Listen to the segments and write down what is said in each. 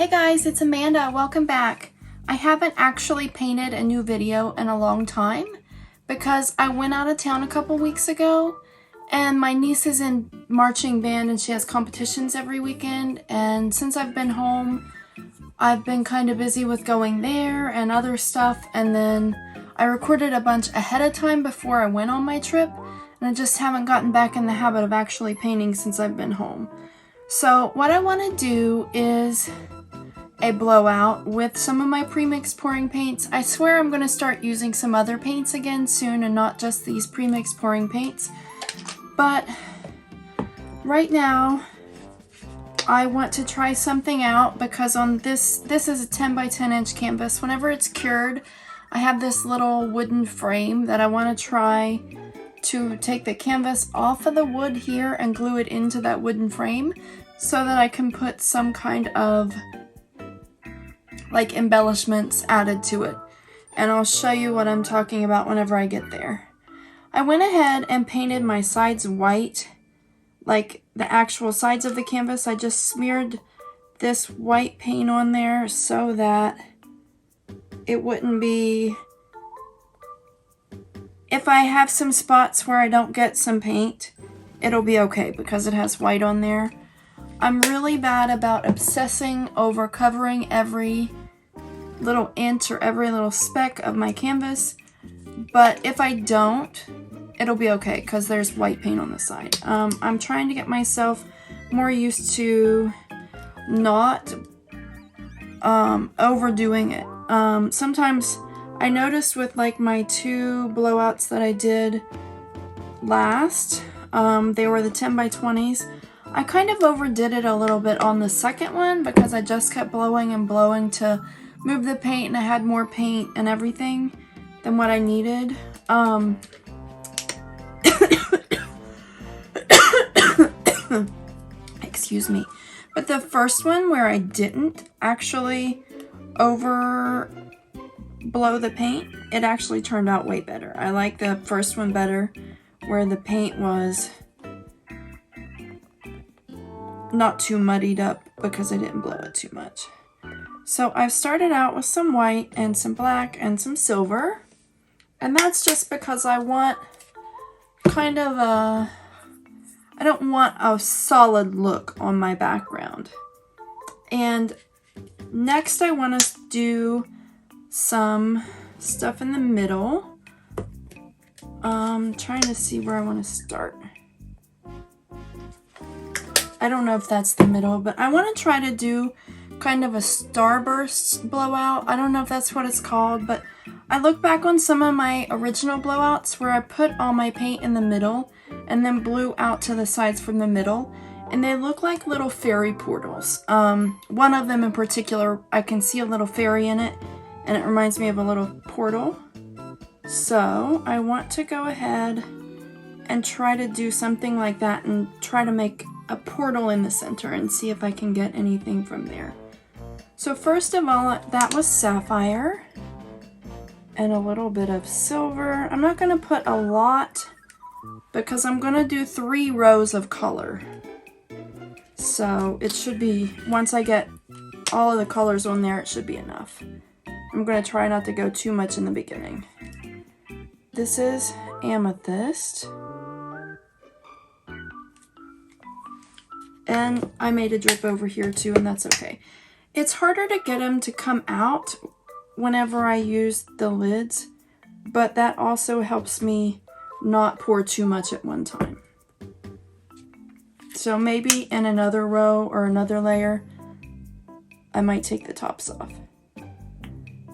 Hey guys, it's Amanda. Welcome back. I haven't actually painted a new video in a long time because I went out of town a couple weeks ago and my niece is in marching band and she has competitions every weekend, and since I've been home I've been kind of busy with going there and other stuff, and then I recorded a bunch ahead of time before I went on my trip, and I just haven't gotten back in the habit of actually painting since I've been home. So what I want to do is a blowout with some of my pre-mixed pouring paints. I swear I'm going to start using some other paints again soon and not just these pre-mixed pouring paints. But right now I want to try something out because on this is a 10 by 10 inch canvas. Whenever it's cured, I have this little wooden frame that I want to try to take the canvas off of the wood here and glue it into that wooden frame so that I can put some kind of like embellishments added to it. And I'll show you what I'm talking about whenever I get there. I went ahead and painted my sides white, like the actual sides of the canvas. I just smeared this white paint on there so that it wouldn't be, if I have some spots where I don't get some paint, it'll be okay because it has white on there. I'm really bad about obsessing over covering every little inch or every little speck of my canvas, but if I don't, it'll be okay because there's white paint on the side. I'm trying to get myself more used to not overdoing it. Sometimes I noticed with like my two blowouts that I did last, they were the 10 by 20s. I kind of overdid it a little bit on the second one because I just kept blowing and blowing to move the paint, and I had more paint and everything than what I needed. Excuse me. But the first one where I didn't actually over blow the paint, it actually turned out way better. I like the first one better where the paint was not too muddied up because I didn't blow it too much. So I've started out with some white and some black and some silver, and that's just because I want kind of a, I don't want a solid look on my background. And next I want to do some stuff in the middle. Trying to see where I want to start. I don't know if that's the middle, but I want to try to do kind of a starburst blowout. I don't know if that's what it's called, but I look back on some of my original blowouts where I put all my paint in the middle and then blew out to the sides from the middle, and they look like little fairy portals. One of them in particular, I can see a little fairy in it, and it reminds me of a little portal. So I want to go ahead and try to do something like that and try to make a portal in the center and see if I can get anything from there. So first of all, that was sapphire and a little bit of silver. I'm not going to put a lot because I'm going to do 3 rows of color. So it should be, once I get all of the colors on there, it should be enough. I'm going to try not to go too much in the beginning. This is amethyst. And I made a drip over here too, and that's okay. It's harder to get them to come out whenever I use the lids, but that also helps me not pour too much at one time. So maybe in another row or another layer, I might take the tops off.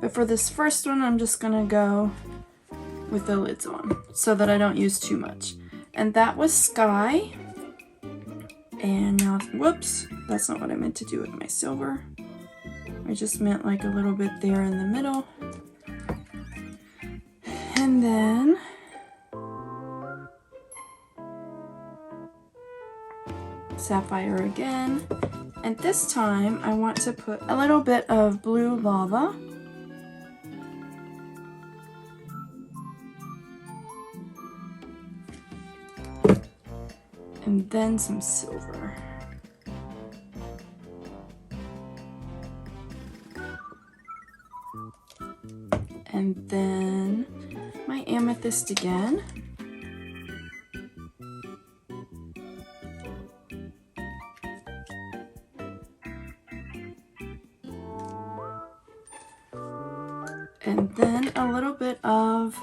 But for this first one, I'm just gonna go with the lids on so that I don't use too much. And that was sky. And now, whoops, that's not what I meant to do with my silver. I just meant like a little bit there in the middle. And then sapphire again. And this time I want to put a little bit of blue lava. And then some silver. And then my amethyst again. And then a little bit of,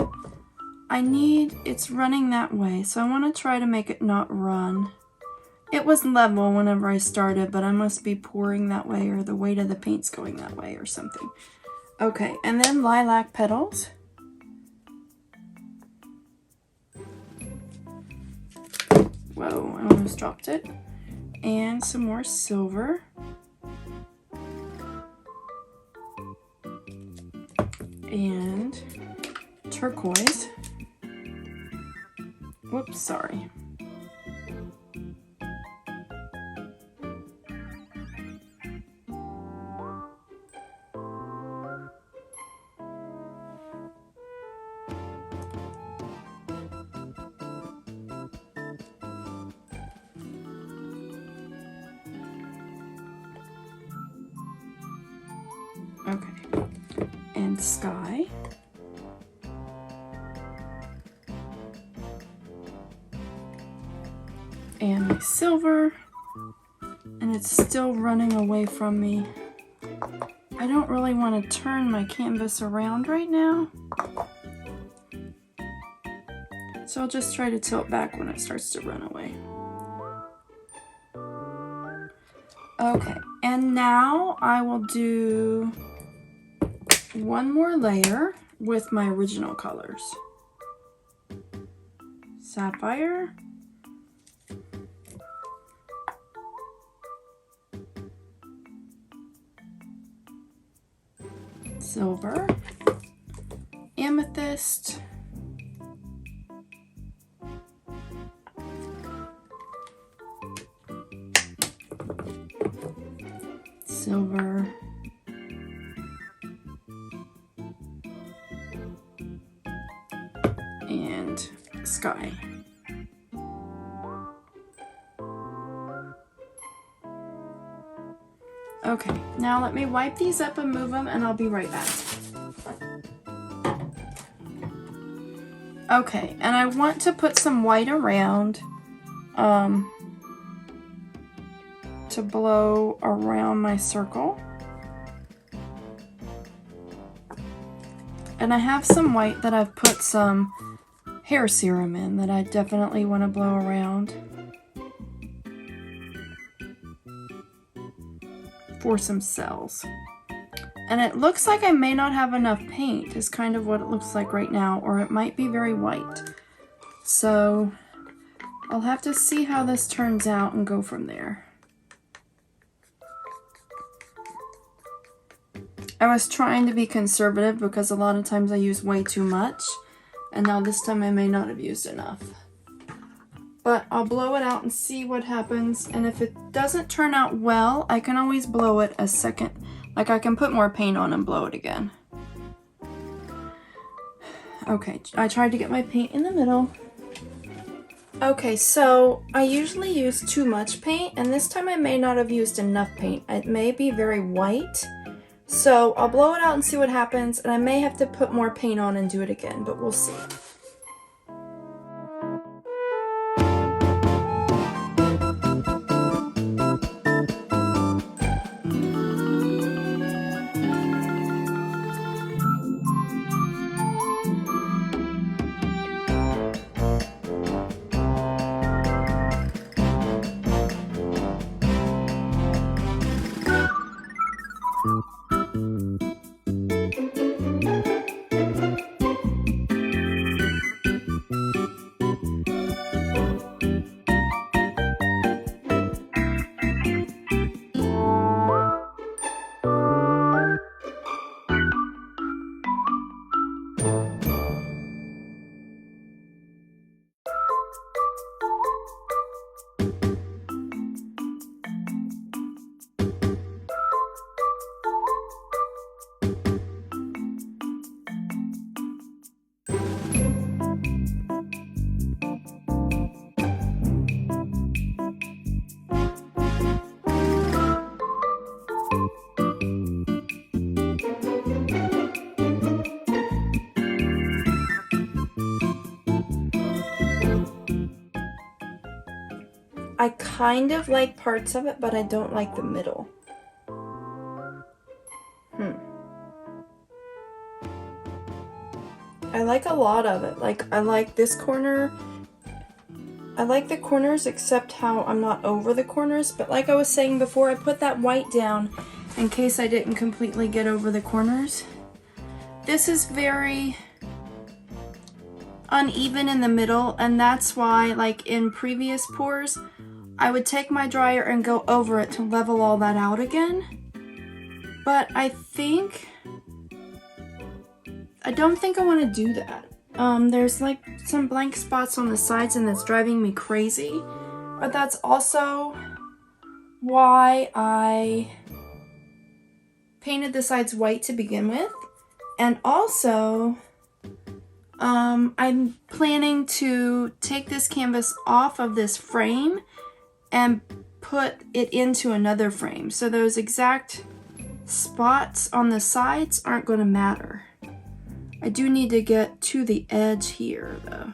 it's running that way, so I want to try to make it not run. It was level whenever I started, but I must be pouring that way, or the weight of the paint's going that way or something. Okay, and then lilac petals. Whoa, I almost dropped it. And some more silver. And turquoise. Whoops, sorry. Okay, and sky. And my silver, and it's still running away from me. I don't really want to turn my canvas around right now, so I'll just try to tilt back when it starts to run away. Okay, and now I will do one more layer with my original colors. Sapphire. Silver. Amethyst. Silver. And sky. Okay, now let me wipe these up and move them, and I'll be right back. Okay, and I want to put some white around to blow around my circle. And I have some white that I've put some hair serum in that I definitely want to blow around for some cells. And it looks like I may not have enough paint, is kind of what it looks like right now, or it might be very white. So I'll have to see how this turns out and go from there. I was trying to be conservative because a lot of times I use way too much, and now this time I may not have used enough. But I'll blow it out and see what happens, and if it doesn't turn out well, I can always blow it a second. Like, I can put more paint on and blow it again. Okay, I tried to get my paint in the middle. Okay, so I usually use too much paint, and this time I may not have used enough paint. It may be very white. So I'll blow it out and see what happens, and I may have to put more paint on and do it again, but we'll see. I kind of like parts of it, but I don't like the middle. I like a lot of it. Like, I like this corner. I like the corners, except how I'm not over the corners. But like I was saying before, I put that white down in case I didn't completely get over the corners. This is very uneven in the middle, and that's why, like in previous pours, I would take my dryer and go over it to level all that out again. But I don't think I want to do that. There's like some blank spots on the sides and that's driving me crazy. But that's also why I painted the sides white to begin with. And also, I'm planning to take this canvas off of this frame and put it into another frame. So those exact spots on the sides aren't going to matter. I do need to get to the edge here, though.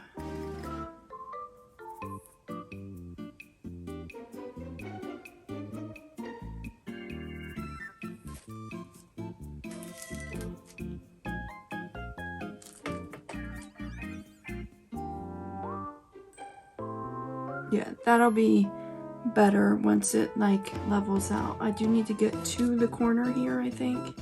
Yeah, that'll be better once it like levels out. I do need to get to the corner here, I think.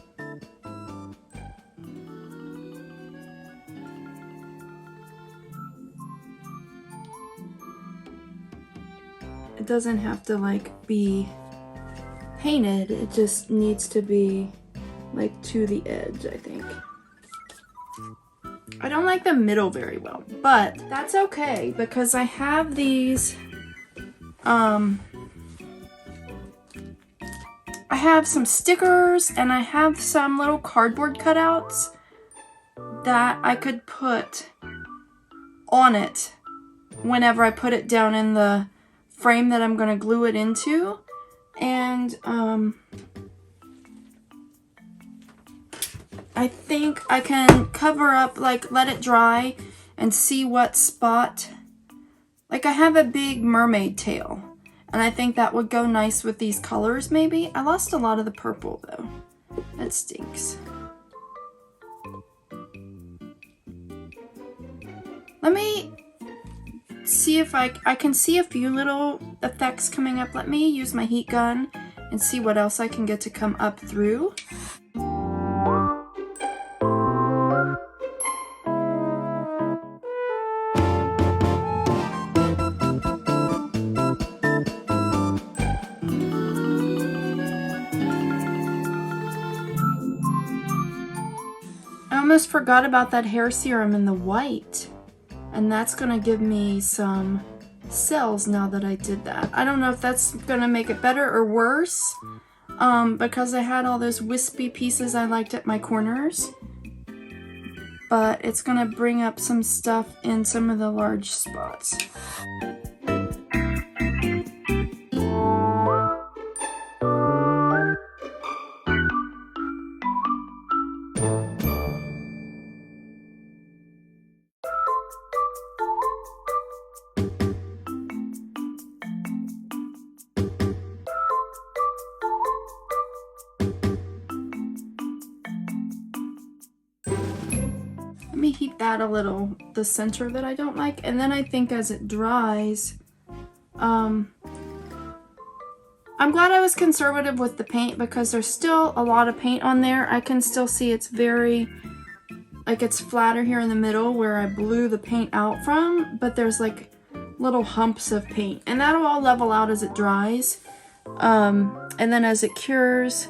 It doesn't have to like be painted, it just needs to be like to the edge, I think. I don't like the middle very well, but that's okay because I have these, I have some stickers and I have some little cardboard cutouts that I could put on it whenever I put it down in the frame that I'm going to glue it into. And I think I can cover up, like let it dry and see what spot. Like I have a big mermaid tail and I think that would go nice with these colors maybe. I lost a lot of the purple though. That stinks. Let me see if I can see a few little effects coming up. Let me use my heat gun and see what else I can get to come up through. I almost forgot about that hair serum in the white. And that's going to give me some cells now that I did that. I don't know if that's going to make it better or worse. Because I had all those wispy pieces I liked at my corners. But it's going to bring up some stuff in some of the large spots. Let me heat that a little, the center that I don't like, and then I think as it dries, I'm glad I was conservative with the paint because there's still a lot of paint on there. I can still see it's very, like it's flatter here in the middle where I blew the paint out from, but there's like little humps of paint, and that'll all level out as it dries. And then as it cures,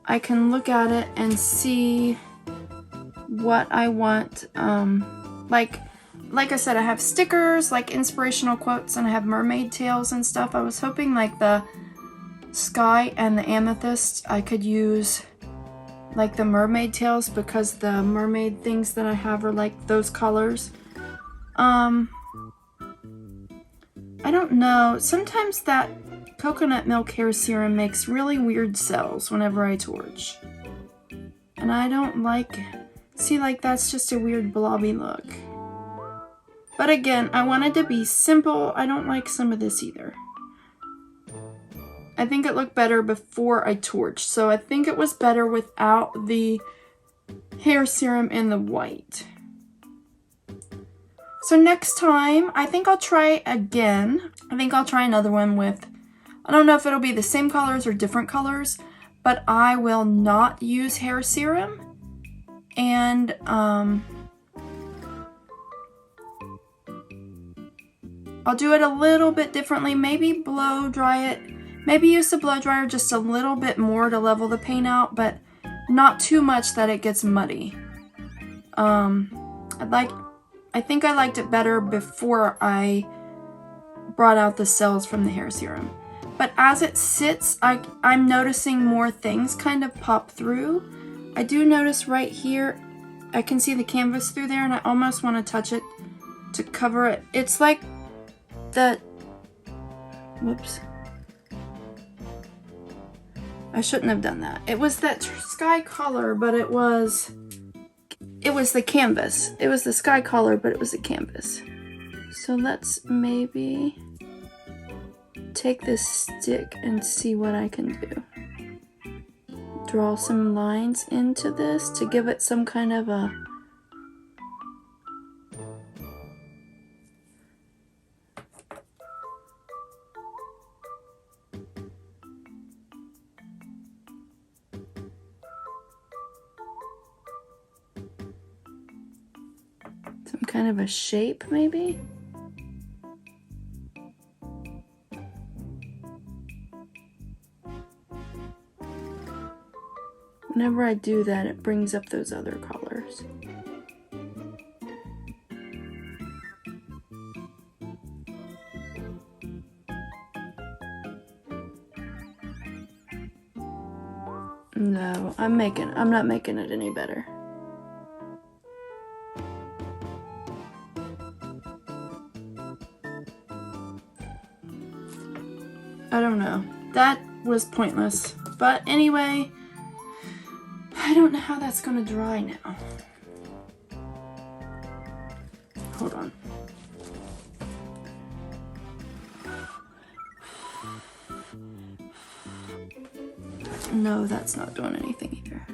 I can look at it and see what I want. Like I said, I have stickers, like inspirational quotes, and I have mermaid tails and stuff. I was hoping like the sky and the amethyst, I could use like the mermaid tails because the mermaid things that I have are like those colors. I don't know. Sometimes that coconut milk hair serum makes really weird cells whenever I torch. And I don't like... See, like that's just a weird blobby look. But again, I wanted to be simple. I don't like some of this either. I think it looked better before I torched. So I think it was better without the hair serum in the white. So next time, I think I'll try again. I think I'll try another one with, I don't know if it'll be the same colors or different colors, but I will not use hair serum. And I'll do it a little bit differently. Maybe blow dry it. Maybe use the blow dryer just a little bit more to level the paint out, but not too much that it gets muddy. I think I liked it better before I brought out the cells from the hair serum. But as it sits, I'm noticing more things kind of pop through. I do notice right here, I can see the canvas through there, and I almost want to touch it to cover it. It's like the, whoops. I shouldn't have done that. It was that sky color, but it was the canvas. It was the sky color, but it was the canvas. So let's maybe take this stick and see what I can do. Draw some lines into this to give it some kind of a shape, maybe? Whenever I do that, it brings up those other colors. No, I'm not making it any better. I don't know. That was pointless. But anyway, I don't know how that's going to dry now. Hold on. No, that's not doing anything either.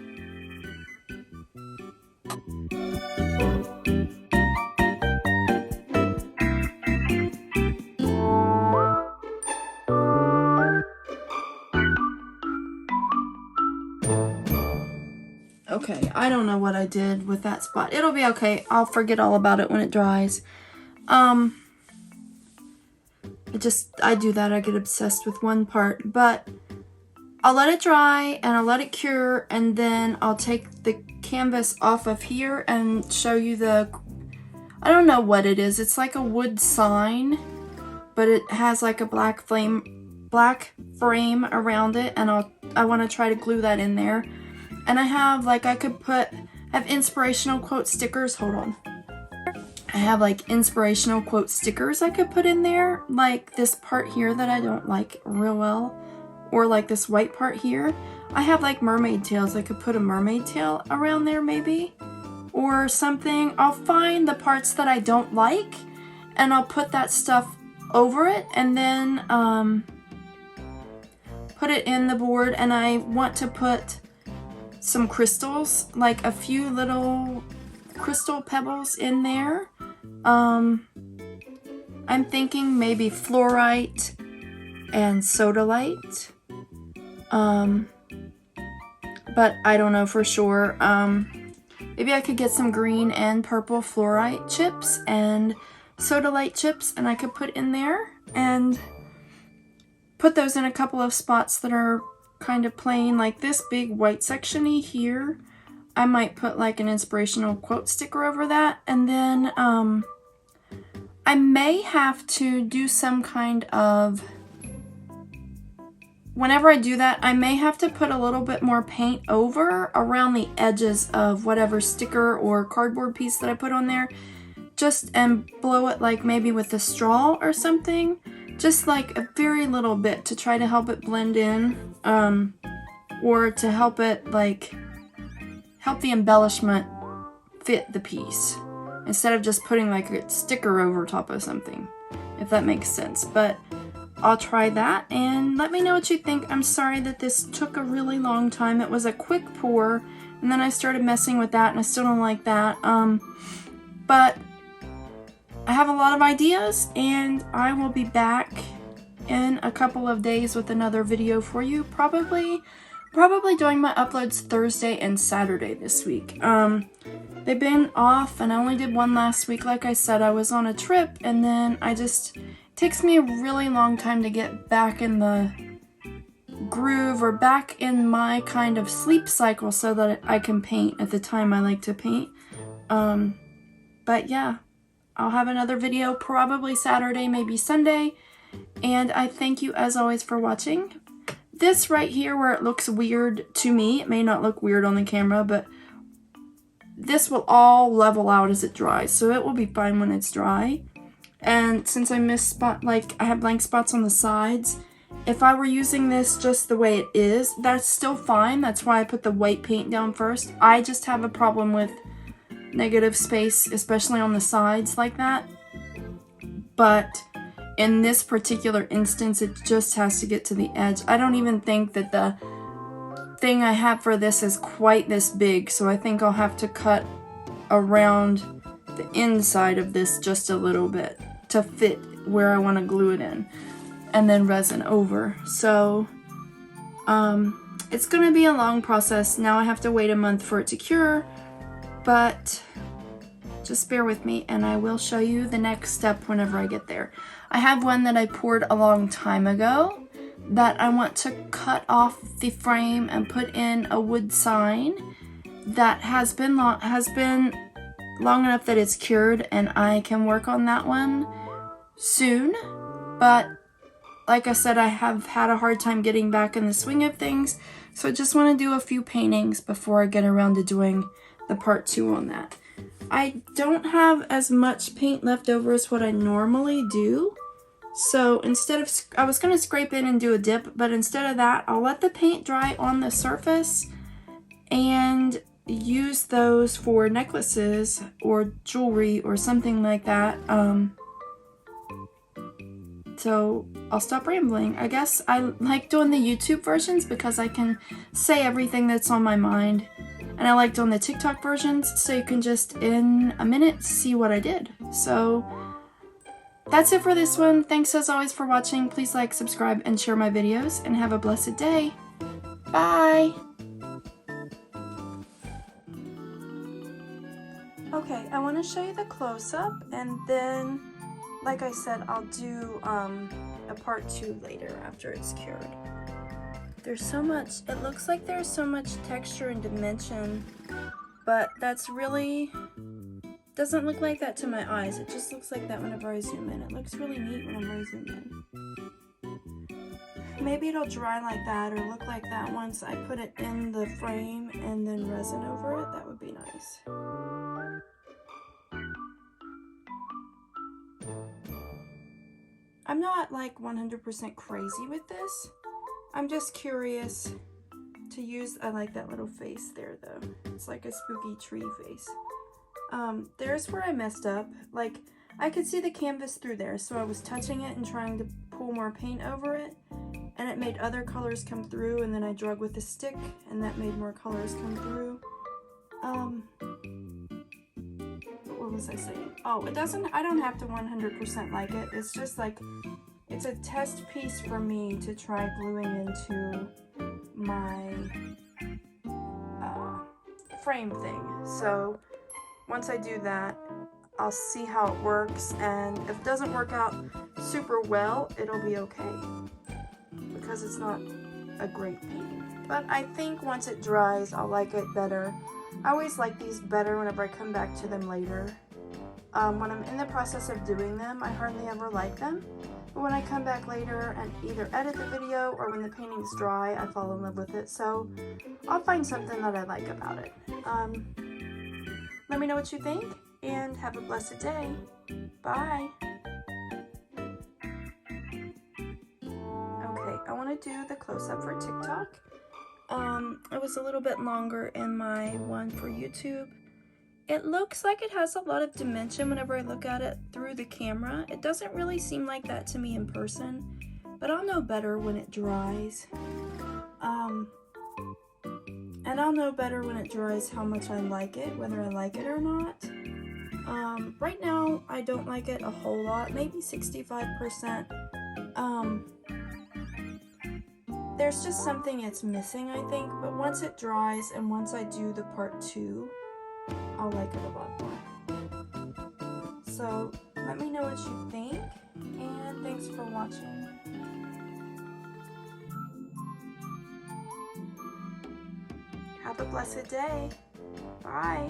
Okay, I don't know what I did with that spot. It'll be okay. I'll forget all about it when it dries. I do that. I get obsessed with one part, but I'll let it dry and I'll let it cure, and then I'll take the canvas off of here and show you I don't know what it is. It's like a wood sign, but it has like a black frame around it, and I want to try to glue that in there. And I have I have inspirational quote stickers. Hold on. I have like inspirational quote stickers I could put in there, like this part here that I don't like real well, or like this white part here. I have like mermaid tails. I could put a mermaid tail around there maybe, or something. I'll find the parts that I don't like and I'll put that stuff over it, and then put it in the board. And I want to put some crystals, like a few little crystal pebbles in there. I'm thinking maybe fluorite and sodalite, but I don't know for sure. Maybe I could get some green and purple fluorite chips and sodalite chips, and I could put in there and put those in a couple of spots that are kind of plain, like this big white section-y here. I might put like an inspirational quote sticker over that, and then I may have to do some kind of, whenever I do that, I may have to put a little bit more paint over around the edges of whatever sticker or cardboard piece that I put on there, and blow it like maybe with a straw or something, just like a very little bit to try to help it blend in, or to help it help the embellishment fit the piece, instead of just putting like a sticker over top of something, if that makes sense. But I'll try that and let me know what you think. I'm sorry that this took a really long time. It was a quick pour and then I started messing with that and I still don't like that. But I have a lot of ideas and I will be back in a couple of days with another video for you. Probably doing my uploads Thursday and Saturday this week. They've been off and I only did one last week. Like I said, I was on a trip and then it takes me a really long time to get back in the groove or back in my kind of sleep cycle so that I can paint at the time I like to paint. But yeah, I'll have another video probably Saturday, maybe Sunday. And I thank you as always for watching. This right here where it looks weird to me, it may not look weird on the camera, but this will all level out as it dries. So it will be fine when it's dry. And since I I have blank spots on the sides, if I were using this just the way it is, that's still fine. That's why I put the white paint down first. I just have a problem with negative space, especially on the sides like that. But in this particular instance, it just has to get to the edge. I don't even think that the thing I have for this is quite this big, so I think I'll have to cut around the inside of this just a little bit to fit where I want to glue it in and then resin over. So it's going to be a long process. Now I have to wait a month for it to cure, but just bear with me and I will show you the next step whenever I get there. I have one that I poured a long time ago that I want to cut off the frame and put in a wood sign that has been long enough that it's cured, and I can work on that one soon. But like I said, I have had a hard time getting back in the swing of things, so I just want to do a few paintings before I get around to doing the part 2 on that. I don't have as much paint left over as what I normally do. So instead of, I was going to scrape in and do a dip, but instead of that, I'll let the paint dry on the surface and use those for necklaces or jewelry or something like that. So I'll stop rambling. I guess I like doing the YouTube versions because I can say everything that's on my mind. And I like doing the TikTok versions so you can just in a minute see what I did. So that's it for this one. Thanks as always for watching. Please like, subscribe, and share my videos, and have a blessed day. Bye! Okay, I want to show you the close-up, and then, like I said, I'll do a part 2 later after it's cured. There's so much, it looks like there's so much texture and dimension, but that's really, doesn't look like that to my eyes. It just looks like that whenever I zoom in. It looks really neat whenever I zoom in. Maybe it'll dry like that or look like that once I put it in the frame and then resin over it. That would be nice. I'm not like 100% crazy with this. I'm just curious to use, I like that little face there though. It's like a spooky tree face. There's where I messed up. Like, I could see the canvas through there, so I was touching it and trying to pull more paint over it, and it made other colors come through, and then I drug with a stick, and that made more colors come through. What was I saying? Oh, it doesn't, I don't have to 100% like it. It's just like, it's a test piece for me to try gluing into my frame thing. So once I do that, I'll see how it works, and if it doesn't work out super well, it'll be okay because it's not a great painting. But I think once it dries, I'll like it better. I always like these better whenever I come back to them later. When I'm in the process of doing them, I hardly ever like them. But when I come back later and either edit the video or when the painting's dry, I fall in love with it. So I'll find something that I like about it. Let me know what you think, and have a blessed day. Bye. Okay, I want to do the close-up for TikTok. It was a little bit longer in my one for YouTube. It looks like it has a lot of dimension whenever I look at it through the camera. It doesn't really seem like that to me in person, but I'll know better when it dries. And I'll know better when it dries how much I like it, whether I like it or not. Right now, I don't like it a whole lot, maybe 65%. There's just something it's missing, I think, but once it dries and once I do the part 2, I'll like it a lot more. So, let me know what you think, and thanks for watching. Have a blessed day. Bye.